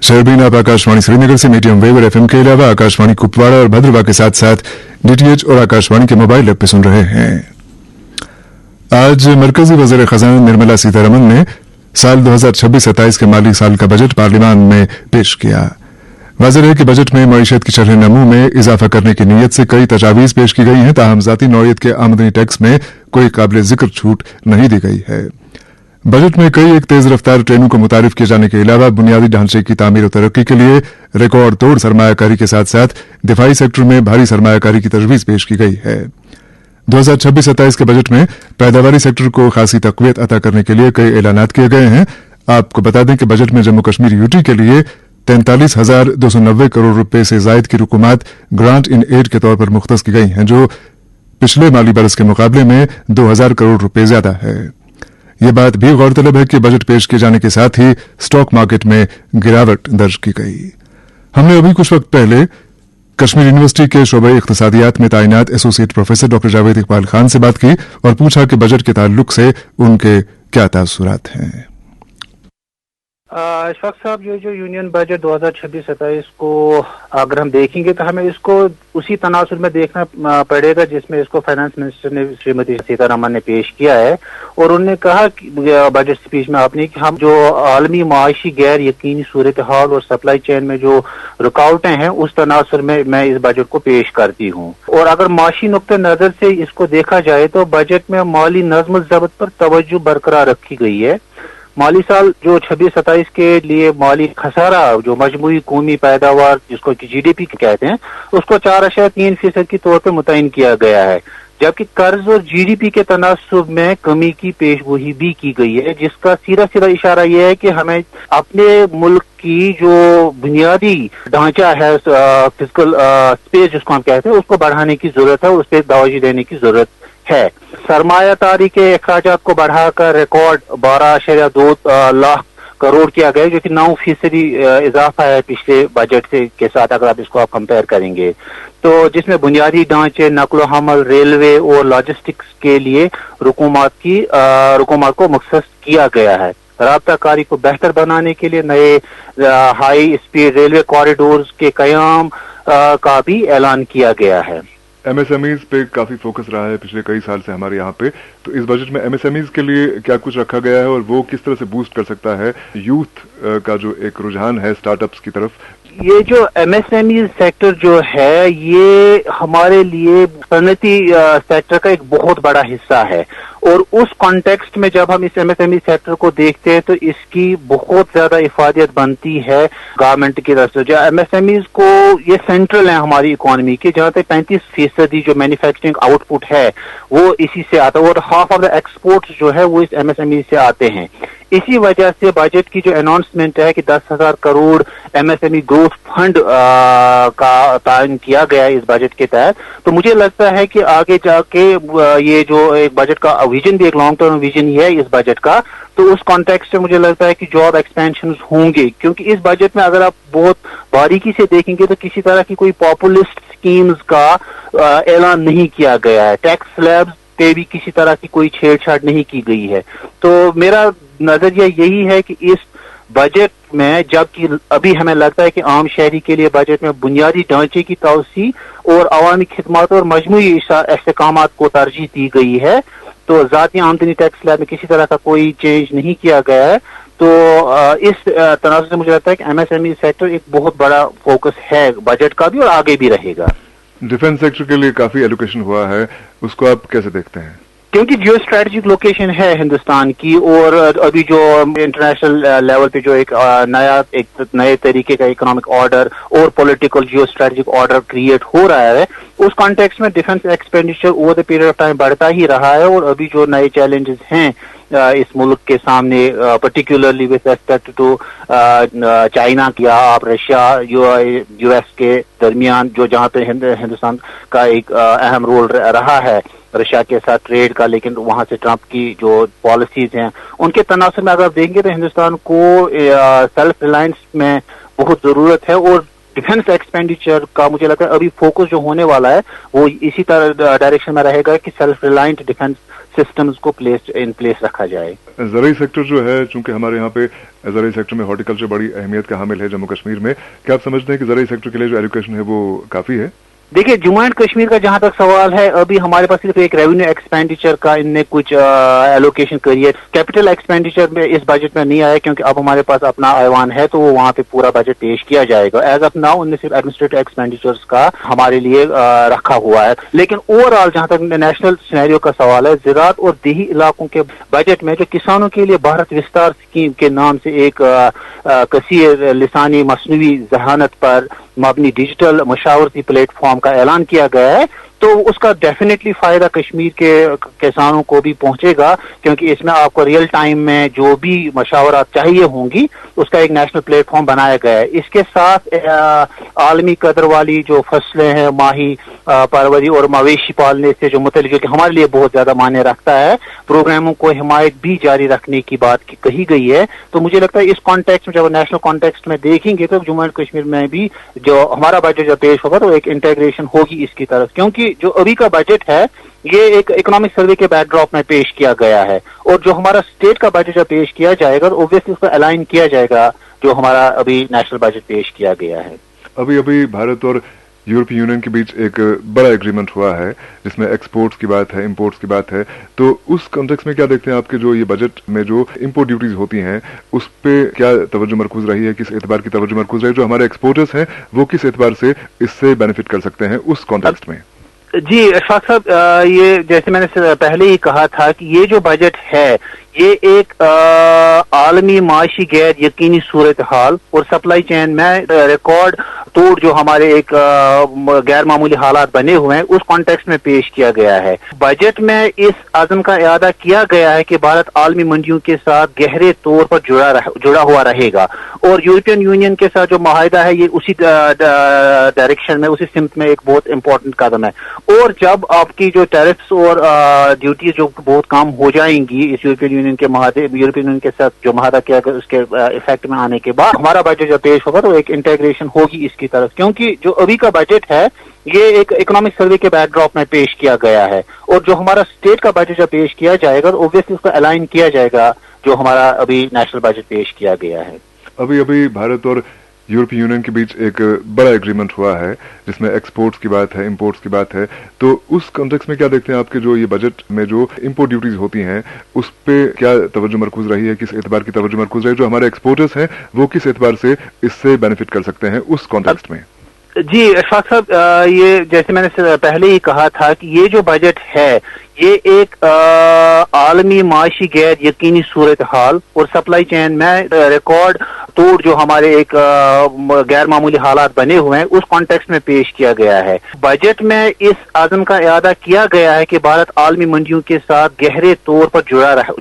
शर्बीन आप आकाशवाणी श्रीनगर से medium wave और एफएम के अलावा आकाशवाणी कुपवाड़ा और भद्रवा के साथ साथ डीटीएच और आकाशवाणी के मोबाइल ऐप पे सुन रहे हैं। आज मरकजी वज़ीर खजाना निर्मला सीतारमण ने साल 2026-27 के माली साल का बजट पार्लियामान में पेश किया। वाज़ेह है कि बजट में मईशत की शरह नमू में इजाफा करने की नीयत से कई तजावीज़ पेश की गई हैं, ताहम ज़ाती नौयत के आमदनी टैक्स में कोई काबिल जिक्र छूट नहीं दी गई है। बजट में कई एक तेज रफ्तार ट्रेनों को मुतारिफ किए जाने के अलावा बुनियादी ढांचे की तामीर और तरक्की के लिए रिकॉर्ड तोड़ सरमायाकारी के साथ साथ दिफाई सेक्टर में भारी सरमायाकारी की तजवीज़ पेश की गई है। 2026-27 के बजट में पैदावारी सेक्टर को खासी तक़वियत अता करने के लिए कई ऐलानात किए गए हैं। आपको बता दें कि बजट में जम्मू कश्मीर यूटी के लिए 43,290 करोड़ रुपए से जायद की रुकुमात ग्रांट इन एड के तौर पर मुख्तस की गई हैं, जो पिछले माली बरस के मुकाबले में 2,000 करोड़ रुपए ज्यादा है। ये बात भी गौरतलब है कि बजट पेश किए जाने के साथ ही स्टॉक मार्केट में गिरावट दर्ज की गई। हमने अभी कुछ वक्त पहले कश्मीर यूनिवर्सिटी के शोबे इख्तिसादियात में तैनात associate professor doctor Javed Iqbal Khan से बात की और पूछा कि बजट के ताल्लुक से उनके क्या तासुरात हैं। अशफाक साहब, जो यूनियन बजट 2026-27 को अगर हम देखेंगे तो हमें इसको उसी तनासुर में देखना पड़ेगा जिसमें इसको फाइनेंस मिनिस्टर ने श्रीमती सीतारमण ने पेश किया है। और उन्होंने कहा कि बजट स्पीच में आपने कि हम जो आलमी माशी गैर यकीनी सूरत हाल और सप्लाई चेन में जो रुकावटें हैं उस तनासुर में मैं इस बजट को पेश करती हूँ। और अगर माशी नुक्ते नजर से इसको देखा जाए तो बजट में माली नज़्म ज़ब्त पर तवज्जो बरकरार रखी गई है। माली साल जो 26-27 के लिए माली खसारा जो मजमूई कौमी पैदावार जिसको कि जीडीपी कहते हैं उसको 4.3% के तौर पर मुतयन किया गया है, जबकि कर्ज और जीडीपी के तनासुब में कमी की पेशगोई भी की गई है, जिसका सीधा इशारा यह है कि हमें अपने मुल्क की जो बुनियादी ढांचा है फिजिकल स्पेस जिसको हम कहते हैं उसको बढ़ाने की जरूरत है और उस पर तवज्जो देने की जरूरत है। सरमायादारी के अखराजात को बढ़ाकर रिकॉर्ड 12.2 लाख करोड़ किया गया, जो कि 9% इजाफा है पिछले बजट से के साथ अगर आप इसको कंपेयर करेंगे तो, जिसमें बुनियादी ढांचे, नकलो हमल, रेलवे और लॉजिस्टिक्स के लिए रुकूमत को मखसूस किया गया है। राब्ता कारी को बेहतर बनाने के लिए नए हाई स्पीड रेलवे कॉरिडोर्स के कयाम का भी ऐलान किया गया है। एमएसएमईज पे काफी फोकस रहा है पिछले कई साल से हमारे यहाँ पे, तो इस बजट में एमएसएमईज के लिए क्या कुछ रखा गया है और वो किस तरह से बूस्ट कर सकता है यूथ का जो एक रुझान है स्टार्टअप्स की तरफ? ये जो एमएसएमई सेक्टर जो है ये हमारे लिए सनती सेक्टर का एक बहुत बड़ा हिस्सा है और उस कॉन्टेक्स्ट में जब हम इस एमएसएमई सेक्टर को देखते हैं तो इसकी बहुत ज्यादा इफादियत बनती है गवर्नमेंट की तरफ से। जो एमएसएमईज को ये सेंट्रल है हमारी इकोनॉमी के, जहाँ तक 35% जो मैन्युफैक्चरिंग आउटपुट है वो इसी से आता है और हाफ ऑफ द एक्सपोर्ट्स जो है वो इस एमएसएमई से आते हैं। इसी वजह से बजट की जो अनाउंसमेंट है कि 10,000 करोड़ एमएसएमई ग्रोथ फंड का तयन किया गया है इस बजट के तहत, तो मुझे लगता है कि आगे जाके ये जो एक बजट का विजन भी एक लॉन्ग टर्म विजन ही है इस बजट का, तो उस कॉन्टेक्स्ट से मुझे लगता है कि जॉब एक्सपेंशन होंगे, क्योंकि इस बजट में अगर आप बहुत बारीकी से देखेंगे तो किसी तरह की कोई पॉपुलिस्ट स्कीम्स का ऐलान नहीं किया गया है। टैक्स स्लैब्स पे भी किसी तरह की कोई छेड़छाड़ नहीं की गई है। तो मेरा नजरिया यही है कि इस बजट में, जबकि अभी हमें लगता है कि आम शहरी के लिए बजट में बुनियादी ढांचे की तोसी और अवामी खिदमत और मजमूई इस्तेकामात को तरजीह दी गई है, तो ज़ाती आमदनी टैक्स स्लैब में किसी तरह का कोई चेंज नहीं किया गया है। तो इस तनाज़ुर से मुझे लगता है कि एमएसएमई सेक्टर एक बहुत बड़ा फोकस है बजट का भी और आगे भी रहेगा। डिफेंस सेक्टर के लिए काफी एलोकेशन हुआ है, उसको आप कैसे देखते हैं? क्योंकि जियो स्ट्रेटेजिक लोकेशन है हिंदुस्तान की और अभी जो इंटरनेशनल लेवल पे जो एक नए तरीके का इकोनॉमिक ऑर्डर और political geo strategic order create हो रहा है, उस कॉन्टेक्स्ट में defence expenditure over the period of time बढ़ता ही रहा है। और अभी जो नए चैलेंजेस हैं इस मुल्क के सामने, particularly with respect to China या आप रशिया यूएस के दरमियान जो जहाँ पे हिंदुस्तान का एक अहम रोल रहा है रशिया के साथ ट्रेड का, लेकिन वहां से ट्रंप की जो पॉलिसीज हैं उनके तनासुर में अगर आप देखेंगे तो हिंदुस्तान को सेल्फ रिलायंस में बहुत जरूरत है और डिफेंस एक्सपेंडिचर का मुझे लगता है अभी फोकस जो होने वाला है वो इसी तरह डायरेक्शन में रहेगा कि सेल्फ रिलायंट डिफेंस सिस्टम्स को इन प्लेस रखा जाए। ज़राई सेक्टर जो है, चूंकि हमारे यहाँ पे ज़राई सेक्टर में हॉर्टिकल्चर बड़ी अहमियत का हामिल है जम्मू कश्मीर में। क्या आप समझते हैं कि ज़राई सेक्टर के लिए जो एलोकेशन है वो काफ़ी है? देखिए, जम्मू एंड कश्मीर का जहां तक सवाल है, अभी हमारे पास सिर्फ एक रेवेन्यू एक्सपेंडिचर का इनने कुछ एलोकेशन करी है। कैपिटल एक्सपेंडिचर में इस बजट में नहीं आया क्योंकि अब हमारे पास अपना ऐवान है तो वो वहां पे पूरा बजट पेश किया जाएगा। एज ऑफ नाउ उनने सिर्फ एडमिनिस्ट्रेटिव एक्सपेंडिचर्स का हमारे लिए रखा हुआ है। लेकिन ओवरऑल जहां तक नेशनल सिनेरियो का सवाल है, ज़राअत और देही इलाकों के बजट में जो किसानों के लिए भारत विस्तार स्कीम के नाम से एक कसीर लिसानी मसनवी जहानत पर मबनी डिजिटल मशावरती प्लेटफॉर्म का ऐलान किया गया है, तो उसका डेफिनेटली फायदा कश्मीर के किसानों को भी पहुंचेगा क्योंकि इसमें आपको रियल टाइम में जो भी मशावरात चाहिए होंगी उसका एक नेशनल प्लेटफॉर्म बनाया गया है। इसके साथ आलमी कदर वाली जो फसलें हैं, माही परवरी और मवेशी पालने से जो मुतल्लिक, जो कि हमारे लिए बहुत ज्यादा मायने रखता है, प्रोग्रामों को हिमायत भी जारी रखने की बात कही गई है। तो मुझे लगता है इस कॉन्टेक्स्ट में, जब नेशनल कॉन्टेक्स्ट में देखेंगे तो जम्मू एंड कश्मीर में भी जो हमारा बजट जब पेश होगा तो एक इंटीग्रेशन होगी इसकी तरफ, क्योंकि जो अभी का बजट है ये एक इकोनॉमिक सर्वे के बैकड्रॉप में पेश किया गया है और जो हमारा स्टेट का बजट जब पेश किया जाएगा तो ऑब्वियसली उसको अलाइन किया जाएगा जो हमारा अभी नेशनल बजट पेश किया गया है। अभी भारत और यूरोपीय यूनियन के बीच एक बड़ा एग्रीमेंट हुआ है जिसमें एक्सपोर्ट्स की बात है, इंपोर्ट्स की बात है, तो उस कॉन्टेक्स्ट में क्या देखते हैं आपके जो ये बजट में जो इंपोर्ट ड्यूटीज होती हैं उस पे क्या तवज्जो मरकूज रही है, किस एतबार की तवज्जो मरकूज रही है, जो हमारे एक्सपोर्टर्स हैं वो किस एतबार से इससे बेनिफिट कर सकते हैं उस कॉन्टेक्स्ट में? जी अशफाक साहब, ये जैसे मैंने पहले ही कहा था कि ये जो बजट है ये एक आलमी माशी गैर यकीनी सूरत हाल और सप्लाई चेन में रिकॉर्ड तोड़ जो हमारे एक गैर मामूली हालात बने हुए हैं उस कॉन्टेक्स्ट में पेश किया गया है। बजट में इस अज़म का इरादा किया गया है कि भारत आलमी मंडियों के साथ गहरे तौर पर जुड़ा हुआ रहेगा और यूरोपियन यूनियन के साथ जो माहिदा है ये उसी डायरेक्शन में, उसी सिमत में एक बहुत इंपॉर्टेंट कदम है। और जब आपकी जो टैरिफ्स और ड्यूटीज जो बहुत कम हो जाएंगी इस यूरोपियन यूनियन के साथ जो माहिदा किया गया उसके इफेक्ट में आने के बाद हमारा बजट जब पेश होगा तो एक इंटीग्रेशन होगी इसकी तरफ, क्योंकि जो अभी का बजट है ये एक इकोनॉमिक सर्वे के बैकड्रॉप में पेश किया गया है और जो हमारा स्टेट का बजट जब पेश किया जाएगा तो ऑब्वियसली उसको अलाइन किया जाएगा जो हमारा अभी नेशनल बजट पेश किया गया है। अभी भारत और यूरोपीय यूनियन के बीच एक बड़ा एग्रीमेंट हुआ है जिसमें एक्सपोर्ट्स की बात है, इंपोर्ट्स की बात है, तो उस कॉन्टेक्स्ट में क्या देखते हैं आपके जो ये बजट में जो इंपोर्ट ड्यूटीज होती हैं उस पे क्या तवज्जो मरकूज रही है, किस एतबार की तवज्जो मरकूज रही है, जो हमारे एक्सपोर्टर्स हैं वो किस एतबार से इससे बेनिफिट कर सकते हैं उस कॉन्टेक्स्ट में? जी अशफाक साहब, ये जैसे मैंने पहले ही कहा था कि ये जो बजट है ये एक आलमी माशी गैर यकीनी सूरत हाल और सप्लाई चेन में रिकॉर्ड तोड़ जो हमारे एक गैर मामूली हालात बने हुए हैं उस कॉन्टेक्स्ट में पेश किया गया है। बजट में इस आज़म का इरादा किया गया है कि भारत आलमी मंडियों के साथ गहरे तौर पर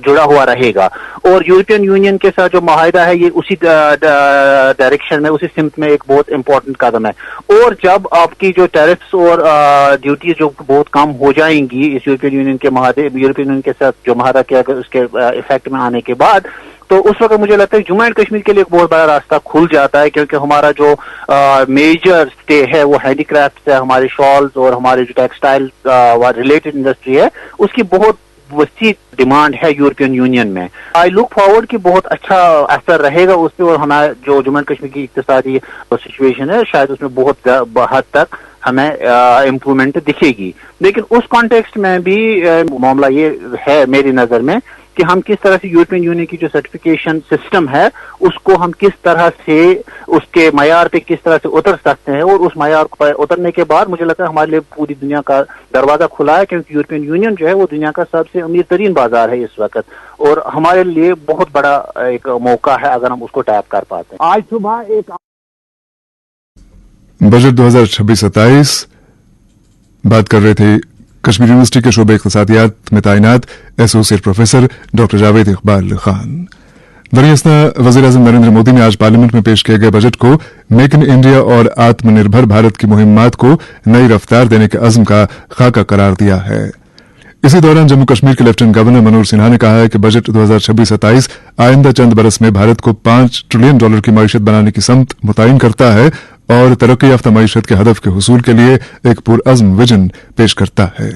जुड़ा हुआ रहेगा और यूरोपियन यूनियन के साथ जो माहिदा है ये उसी डायरेक्शन में, उसी सिमत में एक बहुत इंपॉर्टेंट कदम है। और जब आपकी जो टैरिफ्स और ड्यूटीज जो बहुत कम हो जाएंगी इस यूरोपियन यूनियन के साथ जो माहिदा किया गया उसके इफेक्ट में आने के बाद, तो उस वक्त मुझे लगता है जम्मू एंड कश्मीर के लिए एक बहुत बड़ा रास्ता खुल जाता है, क्योंकि हमारा जो मेजर स्टे है वो हैंडीक्राफ्ट है, हमारे शॉल्स और हमारे जो टेक्सटाइल रिलेटेड इंडस्ट्री है उसकी बहुत वसी डिमांड है यूरोपियन यूनियन में। आई लुक फॉरवर्ड कि बहुत अच्छा असर रहेगा उस पर और हमारा जो जम्मू एंड कश्मीर की इक्तिसादी सिचुएशन है शायद उसमें बहुत हद तक हमें इम्प्रूवमेंट दिखेगी। लेकिन उस कॉन्टेक्स्ट में भी मामला ये है मेरी नजर में कि हम किस तरह से यूरोपियन यूनियन की जो सर्टिफिकेशन सिस्टम है उसको हम किस तरह से उसके मयार पे किस तरह से उतर सकते हैं और उस मयार पर उतरने के बाद मुझे लगता है हमारे लिए पूरी दुनिया का दरवाजा खुला है, क्योंकि यूरोपियन यूनियन जो है वो दुनिया का सबसे अमीर तरीन बाजार है इस वक्त और हमारे लिए बहुत बड़ा एक मौका है अगर हम उसको टैप कर पाते हैं। आज सुबह एक बजट 2026-27 बात कर रहे थे कश्मीर यूनिवर्सिटी के शोबे इक़्तिसादियात में तैनात associate professor doctor Javed Iqbal Khan. दरअसल वज़ीर-ए-आज़म नरेंद्र मोदी ने आज पार्लियामेंट में पेश किए गए बजट को मेक इन इंडिया और आत्मनिर्भर भारत की मुहिम्मात को नई रफ्तार देने के अज़्म का खाका करार दिया है। इसी दौरान जम्मू कश्मीर के लेफ्टिनेंट गवर्नर मनोज सिन्हा ने कहा है कि बजट 2026-27 आइंदा चंद बरस में भारत को $5 ट्रिलियन की मईशत बनाने की समत मुतय्यन करता है और तरक्की याफ्ता मईशत के हदफ के हुसूल के लिए एक पुरअज़्म विजन पेश करता है।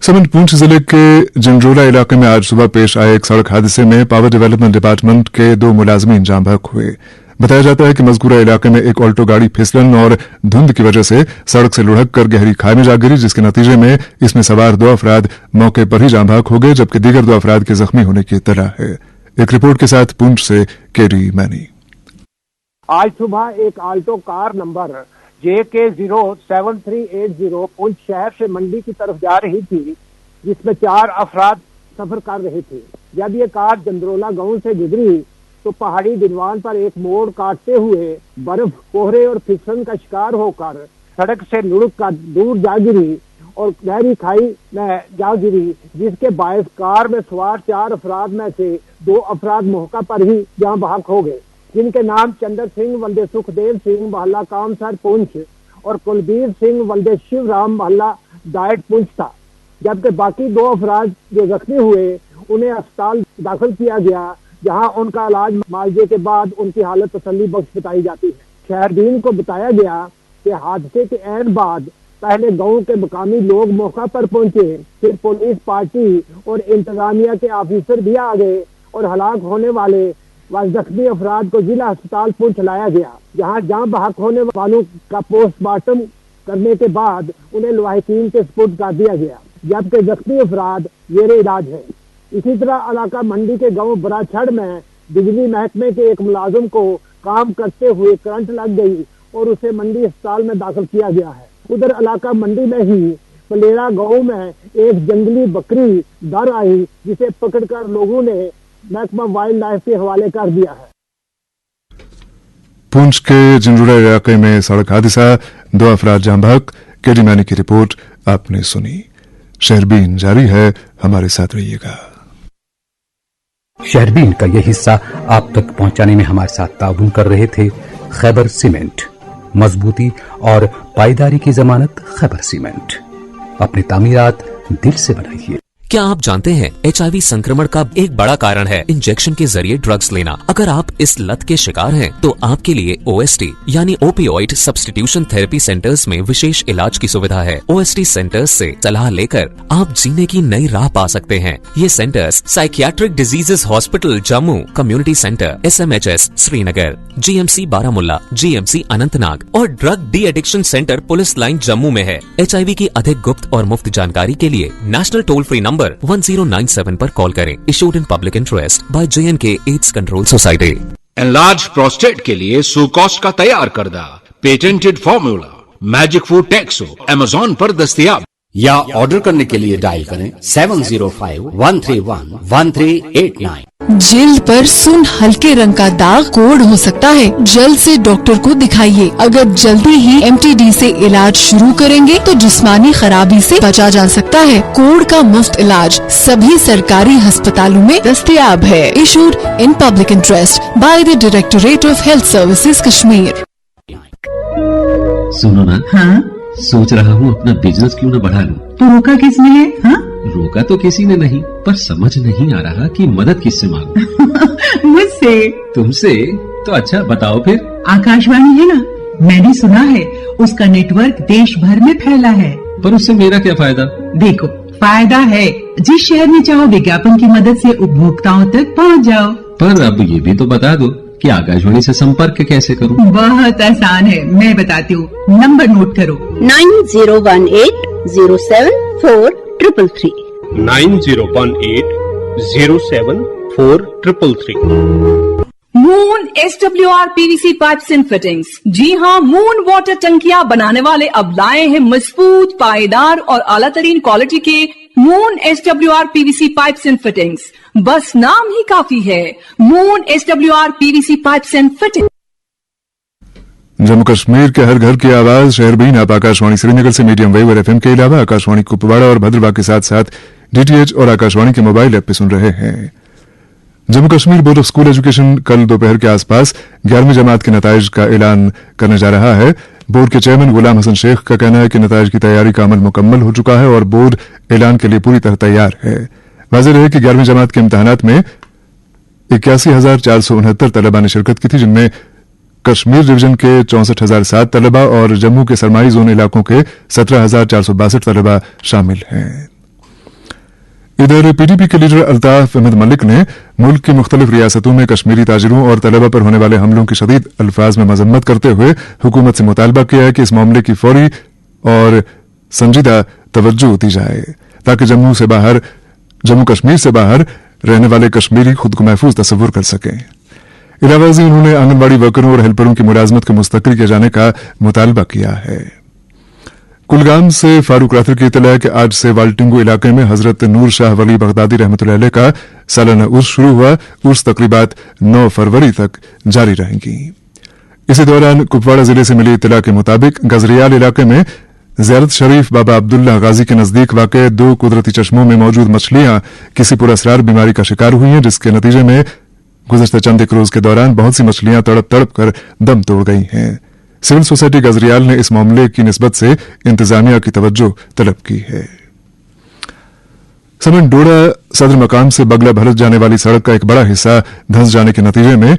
समन पूंछ जिले के जंडरोला इलाके में आज सुबह पेश आए एक सड़क हादसे में पावर डेवलपमेंट डिपार्टमेंट के 2 मुलाजमीन जाँ बहक हुए। बताया जाता है कि मजकूरा इलाके में एक ऑल्टो गाड़ी फिसलन और धुंध की वजह से सड़क से लुढ़क कर गहरी खाई में जा गिरी, जिसके नतीजे में इसमें सवार 2 अफराद मौके पर ही जाँ बहक हो गए, जबकि दीगर 2 अफराद के जख्मी होने की इत्तला है। एक रिपोर्ट के साथ पूंछ से केरी मैनी। आज सुबह एक Alto car number JK07380 Poonch शहर से मंडी की तरफ जा रही थी, जिसमें 4 अफराद सफर कर रहे थे। जब ये कार जंडरोला गांव से गुजरी तो पहाड़ी दिनवान पर एक मोड़ काटते हुए बर्फ, कोहरे और फिसलन का शिकार होकर सड़क से लुढ़क कर दूर जा गिरी और गहरी खाई में जा गिरी, जिसके बायस कार में सवार 4 अफराद में से 2 अफराद मौका पर ही जाँ बहक हो गए, जिनके नाम चंद्र सिंह वल्दे सुखदेव सिंह मोहल्ला कामसर पुंछ और कुलबीर सिंह वल्दे शिवराम मोहल्ला डाइट पुंछ था। जबकि बाकी 2 अफराद जो जख्मी हुए उन्हें अस्पताल दाखिल किया गया, जहां उनका इलाज मुआवजे के बाद उनकी हालत तसल्ली बख्श बताई जाती है। शहरदीन को बताया गया कि हादसे के ऐन बाद पहले गांव के मकामी लोग मौका पर पहुंचे, फिर पुलिस पार्टी और इंतजामिया के ऑफिसर भी आ गए और हलाक होने वाले व जख्मी अफराद को जिला अस्पताल पुंछ लाया गया, जहां जाँ बहक होने वालों का पोस्टमार्टम करने के बाद उन्हें लवाहिकीन के सुपुर्द कर दिया गया, जबकि जख्मी अफराद जेरे इलाज है। इसी तरह इलाका मंडी के गांव बराछड़ में बिजली महकमे के एक मुलाजिम को काम करते हुए करंट लग गई और उसे मंडी अस्पताल में दाखिल किया गया है। उधर इलाका मंडी में ही पलेरा गांव में एक जंगली बकरी दर आई, जिसे पकड़कर लोगों ने महकमा वाइल्ड लाइफ के हवाले कर दिया है। पूंछ के जंडरोला इलाके में सड़क हादसा, 2 अफराद जाँ बहक। केडी मैनी की रिपोर्ट आपने सुनी। शहरबीन जारी है, हमारे साथ रहिएगा। शहरबीन का यह हिस्सा आप तक पहुंचाने में हमारे साथ ताउन कर रहे थे खैबर सीमेंट। मजबूती और पायदारी की जमानत खैबर सीमेंट। अपनी तामीरात दिल से बनाइए। क्या आप जानते हैं HIV संक्रमण का एक बड़ा कारण है इंजेक्शन के जरिए ड्रग्स लेना। अगर आप इस लत के शिकार हैं तो आपके लिए OST यानी ओपियोइड सब्स्टिट्यूशन थेरेपी सेंटर्स में विशेष इलाज की सुविधा है। OST सेंटर्स से सलाह लेकर आप जीने की नई राह पा सकते हैं। ये centres psychiatric diseases hospital Jammu, community centre SMHS Srinagar, GMC Baramulla, GMC Anantnag और drug de addiction centre police line Jammu में है। HIV की अधिक गुप्त और मुफ्त जानकारी के लिए नेशनल टोल फ्री नंबर 1097 पर कॉल करें। Issued in public interest by JNK AIDS control society. Enlarge prostate के लिए सुकॉस्ट का तैयार करदा पेटेंटेड फॉर्मूला मैजिक फूड टेक्सो अमेज़न पर दस्तयाब, या ऑर्डर करने के लिए डायल करें 7051311389। जिल्द पर सुन हल्के रंग का दाग कोढ़ हो सकता है, जल्द से डॉक्टर को दिखाइए। अगर जल्दी ही MTD से इलाज शुरू करेंगे तो जिस्मानी खराबी से बचा जा सकता है। कोढ़ का मुफ्त इलाज सभी सरकारी अस्पतालों में दस्तयाब है। Issued in public interest by the directorate of health services Kashmir. सुनो ना, हाँ? सोच रहा हूँ अपना बिजनेस क्यों न बढ़ा लूं। तो रोका किसने है? हाँ? रोका तो किसी ने नहीं, पर समझ नहीं आ रहा कि मदद किससे मांगूं। मुझसे? तुमसे? तो अच्छा बताओ फिर। आकाशवाणी है ना, मैंने सुना है उसका नेटवर्क देश भर में फैला है। पर उससे मेरा क्या फायदा? देखो, फायदा है। जिस शहर में चाहो विज्ञापन की मदद से उपभोक्ताओं तक पहुँच जाओ। पर अब ये भी तो बता दो कि आकाशवाणी से संपर्क कैसे करूं? बहुत आसान है, मैं बताती हूँ। नंबर नोट करो 9018074333 9018074333। Moon SWR PVC pipes and fittings. जी हाँ, मून वाटर टंकियां बनाने वाले अब लाए हैं मजबूत, पायदार और आला तरीन क्वालिटी के moon SWR PVC pipes and fittings. बस नाम ही काफी है, moon SWR PVC pipes and fittings. Jammu Kashmir के हर घर की आवाज शहरबीन आप आकाशवाणी श्रीनगर से मीडियम वेव और FM के अलावा आकाशवाणी कुपवाड़ा और भद्रवाह के साथ साथ DTH और आकाशवाणी के मोबाइल ऐप पे सुन रहे हैं। Jammu Kashmir board of school education कल दोपहर के आसपास 11वीं जमात के नताइज का ऐलान करने जा रहा है। बोर्ड के चेयरमैन गुलाम हसन शेख का कहना है कि नताइज की तैयारी का अमल मुकम्मल हो चुका है और बोर्ड ऐलान के लिए पूरी तरह तैयार है। वाज़ेह रहे कि 11वीं जमात के इम्तिहानात में 81,469 तलबा ने शिरकत की थी, जिनमें कश्मीर डिवीजन के 64,007 तलबा और जम्मू के सरमाई जोन इलाकों के 17,462 तलबा शामिल हैं। इधर पीडीपी के लीडर अल्ताफ अहमद मलिक ने मुल्क की मुख्तलिफ रियासतों में कश्मीरी ताजिरों और तलबा पर होने वाले हमलों की शदीद अल्फाज में मजम्मत करते हुए हुकूमत से मुतालबा किया है कि इस मामले की फौरी और संजीदा तवज्जो दी जाए ताकि जम्मू कश्मीर से बाहर रहने वाले कश्मीरी खुद को महफूज तस्वुर कर सकें। इलावाजी उन्होंने आंगनबाड़ी वर्करों और हेल्परों की मुलाजमत को मुस्तकिल किए जाने का मुतालबा किया है। कुलगाम से फारूक राथर की इत्तला है कि आज से वाल्टिंगो इलाके में हजरत नूर शाह वली बगदादी रहमतुल्लाह अलैह का सालाना उर्स शुरू हुआ। उर्स तकरीबात 9 फरवरी तक जारी रहेंगी। इसी दौरान कुपवाड़ा जिले से मिली इत्तला के मुताबिक गजरियाल इलाके में ज़ियारत शरीफ बाबा अब्दुल्ला गाजी के नजदीक वाक़े 2 कुदरती चश्मों में मौजूद मछलियां किसी पुरअसरार बीमारी का शिकार हुई हैं, जिसके नतीजे में गुज़श्ता चंद एक रोज के दौरान बहुत सी मछलियां तड़प तड़प कर दम तोड़ गई हैं। सिविल सोसाइटी गजरियाल ने इस मामले की निस्बत से इंतजामिया की तवज्जो तलब की है। समन डोडा सदर मकाम से बगला भरत जाने वाली सड़क का एक बड़ा हिस्सा धंस जाने के नतीजे में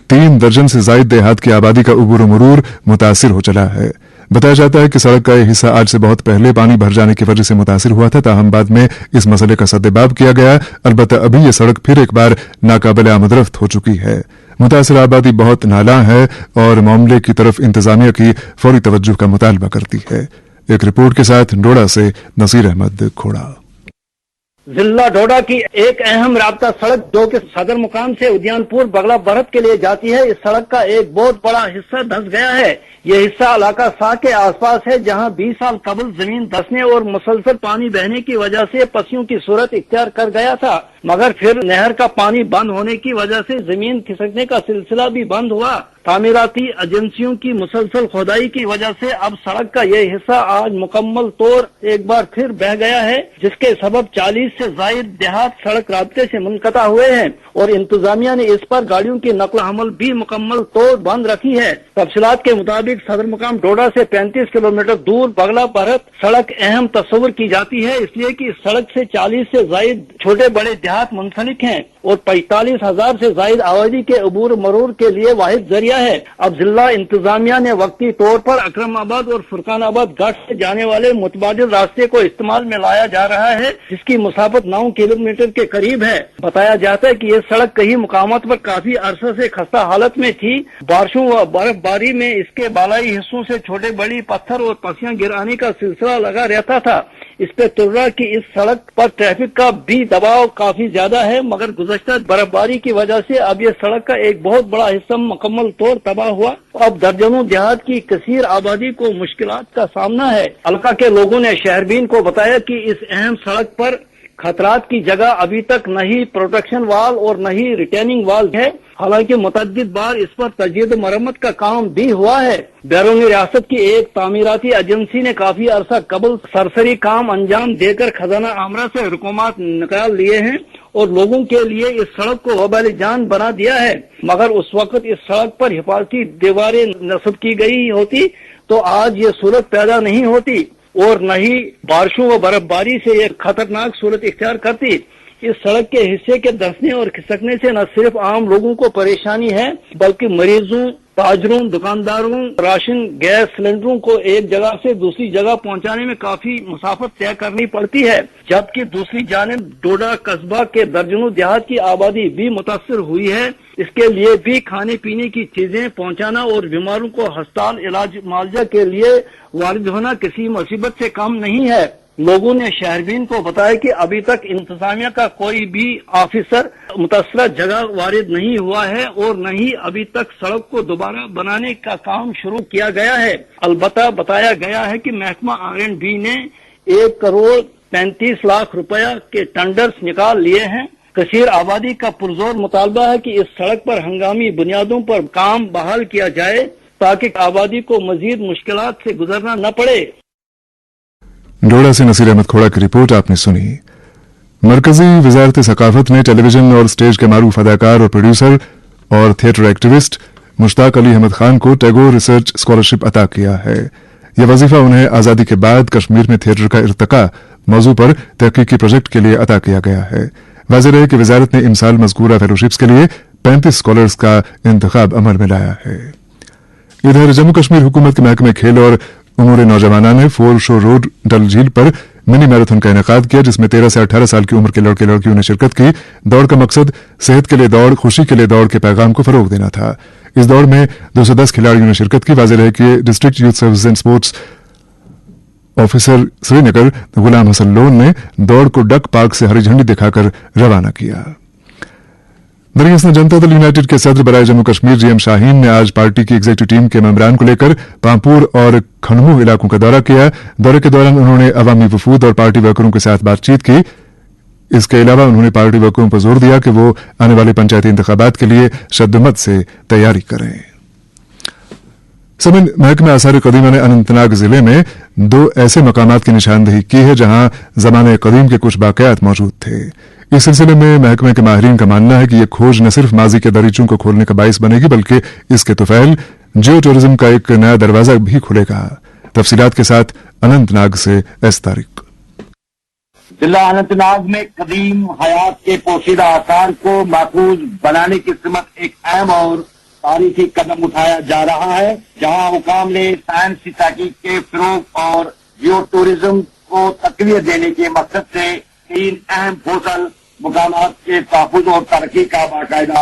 3 दर्जन से जायद देहात की आबादी का उबूर मरूर मुतासिर हो चला है। बताया जाता है कि सड़क का यह हिस्सा आज से बहुत पहले पानी भर जाने की वजह से मुतासिर हुआ था, ताहम बाद में इस मसले का सद्देबाब किया गया। अलबत्ता अभी यह सड़क फिर एक बार नाकाबिल आमदरफ्त हो चुकी है। मुतासिर आबादी बहुत नालां है और मामले की तरफ इंतजामिया की फौरी तवज्जो का मुतालबा करती है। एक रिपोर्ट के साथ डोडा से नसीर अहमद खोड़ा। जिला डोडा की एक अहम राब्ता सड़क जो कि सदर मुकाम से उद्यानपुर बगला भरत के लिए जाती है, इस सड़क का एक बहुत बड़ा हिस्सा धंस गया है। यह हिस्सा इलाका शाह के आसपास है, जहां 20 साल कबल जमीन धंसने और मुसलसल पानी बहने की वजह से पसियों की सूरत इख्तियार कर गया था, मगर फिर नहर का पानी बंद होने की वजह से जमीन खिसकने का सिलसिला भी बंद हुआ। तामीराती एजेंसियों की मुसलसल खोदाई की वजह से अब सड़क का यह हिस्सा आज मुकम्मल तौर एक बार फिर बह गया है, जिसके सबब 40 से जायद देहात सड़क राब्ते से मुनक़ता हुए हैं और इंतजामिया ने इस पर गाड़ियों की नकल हमल भी मुकम्मल तौर बंद रखी है। तफसीलात के मुताबिक सदर मुकाम डोडा से 35 किलोमीटर दूर बगला भरत सड़क अहम तस्वुर की जाती है, इसलिए कि इस सड़क से 40 से जायद छोटे बड़े देहात मुंसलिक हैं और 45,000 से जायद आबादी के अबूर मरूर के लिए वाहिद जरिया है। अब जिला इंतजामिया ने वक्ती तौर पर अकरमाबाद और फुरकानाबाद घाट से जाने वाले मुतबादिल रास्ते को इस्तेमाल में लाया जा रहा है, जिसकी मुसाफत 9 किलोमीटर के करीब है। बताया जाता है कि यह सड़क कई मुकामात पर काफी अरसे से खस्ता हालत में थी। बारिशों व बर्फबारी में इसके बालाई हिस्सों से छोटे बड़ी पत्थर और पसियां गिराने का सिलसिला लगा रहता था। इस पे तुर्रा की इस सड़क पर ट्रैफिक का भी दबाव काफी ज्यादा है, मगर गुज़श्ता बर्फबारी की वजह से अब यह सड़क का एक बहुत बड़ा हिस्सा मुकम्मल तौर तबाह हुआ। अब दर्जनों देहात की कसीर आबादी को मुश्किलात का सामना है। इलाका के लोगों ने शहरबीन को बताया कि इस अहम सड़क पर खतरात की जगह अभी तक न ही प्रोटेक्शन वाल और न ही रिटेनिंग वाल है। हालांकि मुतअद्दिद बार इस पर तजदीद मरम्मत का काम भी हुआ है। बैरूनी रियासत की एक तामीराती एजेंसी ने काफी अरसा कबल सरसरी काम अंजाम देकर खजाना आमरा से रुकूमात निकाल लिए हैं और लोगों के लिए इस सड़क को वबाल जान बना दिया है, मगर उस वक्त इस सड़क पर हिफाजती दीवारें नस्ब की गई होती तो आज ये सूरत पैदा नहीं होती और न ही बारिशों व बर्फबारी से एक खतरनाक सूरत इख्तियार करती। इस सड़क के हिस्से के धंसने और खिसकने से न सिर्फ आम लोगों को परेशानी है, बल्कि मरीजों, ताजरों, दुकानदारों, राशन गैस सिलेंडरों को एक जगह से दूसरी जगह पहुंचाने में काफी मुसाफत तय करनी पड़ती है। जबकि दूसरी जानिब डोडा कस्बा के दर्जनों देहात की आबादी भी मुतासर हुई है। इसके लिए भी खाने पीने की चीजें पहुंचाना और बीमारों को अस्पताल इलाज मुआवजा के लिए वारिद होना किसी मुसीबत से कम नहीं है। लोगों ने शहरबीन को बताया कि अभी तक इंतजामिया का कोई भी ऑफिसर मुतासरा जगह वारिद नहीं हुआ है और न ही अभी तक सड़क को दोबारा बनाने का काम शुरू किया गया है। अलबत्ता बताया गया है कि महकमा R&B ने 1 करोड़ 35 लाख रुपया के टेंडर्स निकाल लिए हैं। कसीर आबादी का पुरजोर मुतालबा है कि इस सड़क पर हंगामी बुनियादों पर काम बहाल किया जाए ताकि आबादी को मजीद मुश्किलात से गुजरना न पड़े। डोडा से नसीर अहमद खोड़ा की रिपोर्ट आपने सुनी। मरकजी वजारत सकाफत ने टेलीविजन और स्टेज के मारूफ अदाकार और प्रोड्यूसर और थिएटर एक्टिविस्ट मुश्ताक अली अहमद खान को टैगोर रिसर्च स्कॉलरशिप अता किया है। यह वजीफा उन्हें आजादी के बाद कश्मीर में थिएटर का इर्तका मौजू पर तहकीकी प्रोजेक्ट के लिए अता किया गया है। वाज़ेह है कि वजारत ने इमसाल मज़कूरा फेलोशिप्स के लिए 35 स्कॉलर्स का इंतखाब अमल में लाया है। इधर जम्मू कश्मीर हुकूमत के महकमे खेल और उमूर नौजवाना ने फोर शो रोड डल झील पर मिनी मैराथन का इनेकाद किया, जिसमें 13 से 18 साल की उम्र के लड़के लड़कियों ने शिरकत की। दौड़ का मकसद सेहत के लिए दौड़, खुशी के लिए दौड़ के पैगाम को फरोग देना था। इस दौड़ में 210 खिलाड़ियों ने शिरकत की। वाज़ेह है कि district youth service and sports officer Srinagar Ghulam Hasan Lone ने दौड़ को डक पार्क से हरी झंडी दिखाकर रवाना किया। दरअसल जनता दल यूनाइटेड के सदर बराए जम्मू कश्मीर जीएम शाहीन ने आज पार्टी की एग्जीक्यूटिव टीम के मेंबरान को लेकर पांपुर और खनमू इलाकों का दौरा किया। दौरे के दौरान उन्होंने अवामी वफूद और पार्टी वर्करों के साथ बातचीत की। इसके अलावा उन्होंने पार्टी वर्करों पर जोर दिया कि वो आने वाले पंचायती इंतखाबात के लिए शद्दमत से तैयारी करें। सबन महकमा आसार कदीमा ने अनंतनाग जिले में 2 ऐसे मकामात की निशानदेही की है जहां जमाने कदीम के कुछ वाकयात मौजूद थे। इस सिलसिले में महकमे के माहिरीन का मानना है कि यह खोज न सिर्फ माजी के दरीचों को खोलने का बाइस बनेगी, बल्कि इसके तुफैल जियो टूरिज्म का एक नया दरवाजा भी खुलेगा। तफसीलात के साथ अनंतनाग से एस तारिक। जिला अनंतनाग में कदीम हयात के पोशीदा आसार को महफूज बनाने की सिमत एक अहम और तारीखी कदम उठाया जा रहा है, जहां हुकाम ने साइंसी तहकीक के फिरोग और जियो टूरिज्म को तकवीत देने के मकसद से 3 अहम फोसल मुकामात के तहफ़्फ़ुज़ और तरक्की का बाकायदा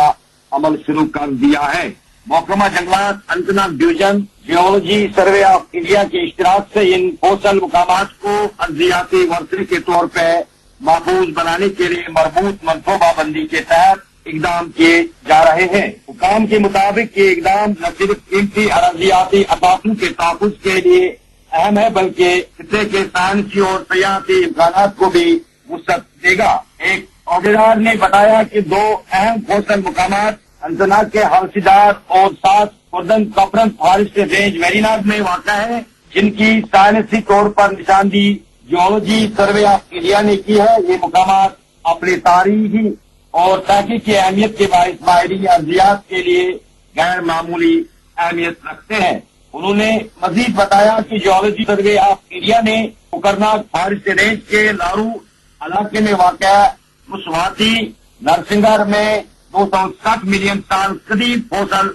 अमल शुरू कर दिया है। महकमा जंगलात Anantnag division geology survey of India के इश्तिराक से इन फोसल मुकामात को अर्जियाती वर्षे के तौर पर महफूज बनाने के लिए मरबूत मनसूबाबंदी के तहत इकदाम किए जा रहे हैं। हुकाम के मुताबिक ये इकदाम न सिर्फ कीमती अर्जियाती असासों के तहफ़्फ़ुज़ के लिए अहम है, बल्कि खित्ते के साइंसी और सयाहती इम्कानात को भी वुसअत देगा। एक अहदेदार ने बताया कि 2 अहम फोसल मुकामात अनंतनाग के हलसीदार और 7 खुर्दन कपरन फॉरेस्ट रेंज वेरीनाग में वाक़ा है, जिनकी साइंसी तौर पर निशानदी जियोलॉजी सर्वे ऑफ इंडिया ने की है। ये मुकामात अपनी तारीखी और तहकीक की अहमियत के बाइस माहिरी अर्जियात के लिए गैर मामूली अहमियत रखते हैं। उन्होंने मजीद बताया कि जियोलॉजी सर्वे ऑफ इंडिया ने मुकरनाग फॉरेस्ट रेंज के लारू इलाके में वाक़ा मुसवाती नरसिंगर में 260 मिलियन साल कदीम फोसल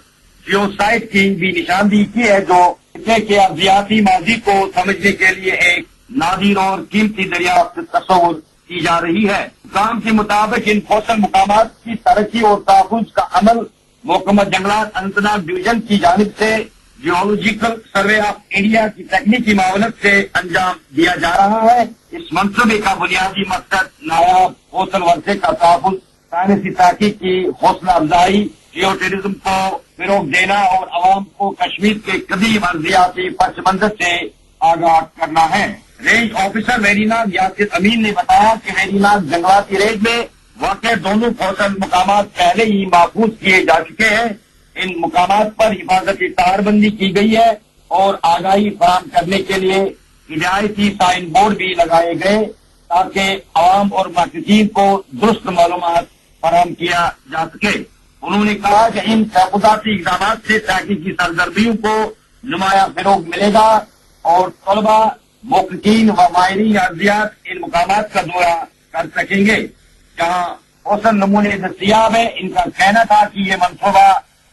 जियोसाइट की भी निशानदेही की है, जो खित्ते के अर्जियाती माजी को समझने के लिए एक नादिर और कीमती दरियाफ्त तस्वुर की जा रही है। हुकाम के मुताबिक इन फोसल मुकामात की तरक्की और तहफ़्फ़ुज़ का अमल महकमा जंगलात अनंतनाग डिवीजन की जानिब से जियोलॉजिकल सर्वे ऑफ इंडिया की तकनीकी मावनत से अंजाम दिया जा रहा है। इस मंसूबे का बुनियादी मकसद नायाब फोसल वर्षे का तहफ़्फ़ुज़, साइंसी तहकीक की हौसला अफजाई, जियो टूरिज्म को फिरोग देना और अवाम को कश्मीर के कदीम अर्जियाती पस मंजर से आगाह करना है। रेंज ऑफिसर वेरीनाग यासिर अमीन ने बताया कि वेरीनाग जंगलाती रेंज में वाक़े दोनों फोसल मुकामात पहले ही महफूज किए जा चुके हैं। इन मुकामात पर हिफाजती तारबंदी की गई है और आगाही फराहम करने के लिए हिदायती साइन बोर्ड भी लगाए गए, ताकि आवाम और माकिदीन को दुरुस्त मालूमात फराहम किया जा सके। उन्होंने कहा कि इन तहफ़्फ़ुज़ाती इक़दामात से तहकीकी सरगर्मियों को नुमाया फिरोग मिलेगा और तलबा, मुहक़्क़ीन व माहिरीन अर्जियात इन मुकामात का दौरा कर सकेंगे, जहाँ औसत नमूने दस्तयाब है। इनका कहना था कि ये मनसूबा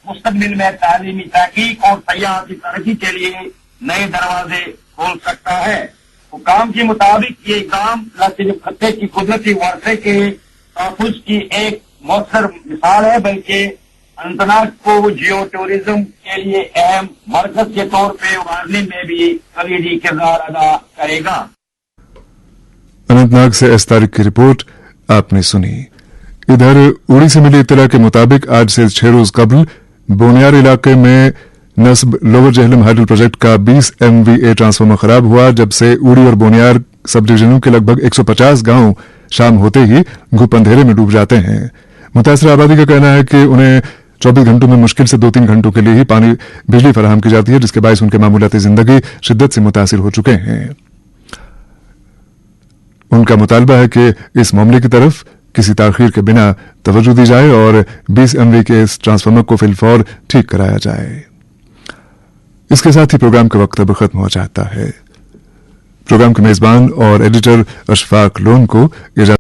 मुस्तक़बिल में तालीमी तहकीक और सयाहती तरक्की के लिए नए दरवाजे खोल सकता है। हुकाम के मुताबिक ये इक़दाम न सिर्फ खत्ते की कुदरती वर्षे के तहफ़्फ़ुज़ की एक मौसर मिसाल है, बल्कि अनंतनाग को जियो टूरिज्म के लिए अहम मरकज के तौर पर उभारने में भी कलीदी किरदार अदा करेगा। अनंतनाग से एस तारिक की रिपोर्ट आपने सुनी। इधर उड़ी से मिली इत्तला के मुताबिक आज से 6 रोज कबल बोनियार इलाके में नस्ब लोअर जहलम हाइडल प्रोजेक्ट का 20 MVA ट्रांसफार्मर खराब हुआ, जब से उड़ी और बोनियार सब डिवीजनों के लगभग 150 गांव शाम होते ही घुप अंधेरे में डूब जाते हैं। मुतासरा आबादी का कहना है कि उन्हें 24 घंटों में मुश्किल से 2-3 घंटों के लिए ही बिजली फराहम की जाती है, जिसके बायस उनके मामूलाती जिंदगी शिद्दत से मुतासिर हो चुके हैं। उनका मुतालबा है कि इस मामले की तरफ किसी ताखीर के बिना तवज्जो दी जाए और 20 MVA के इस ट्रांसफार्मर को फिलफौर ठीक कराया जाए। इसके साथ ही प्रोग्राम का वक्त अब खत्म हो जाता है। प्रोग्राम के मेजबान और एडिटर अशफाक लोन को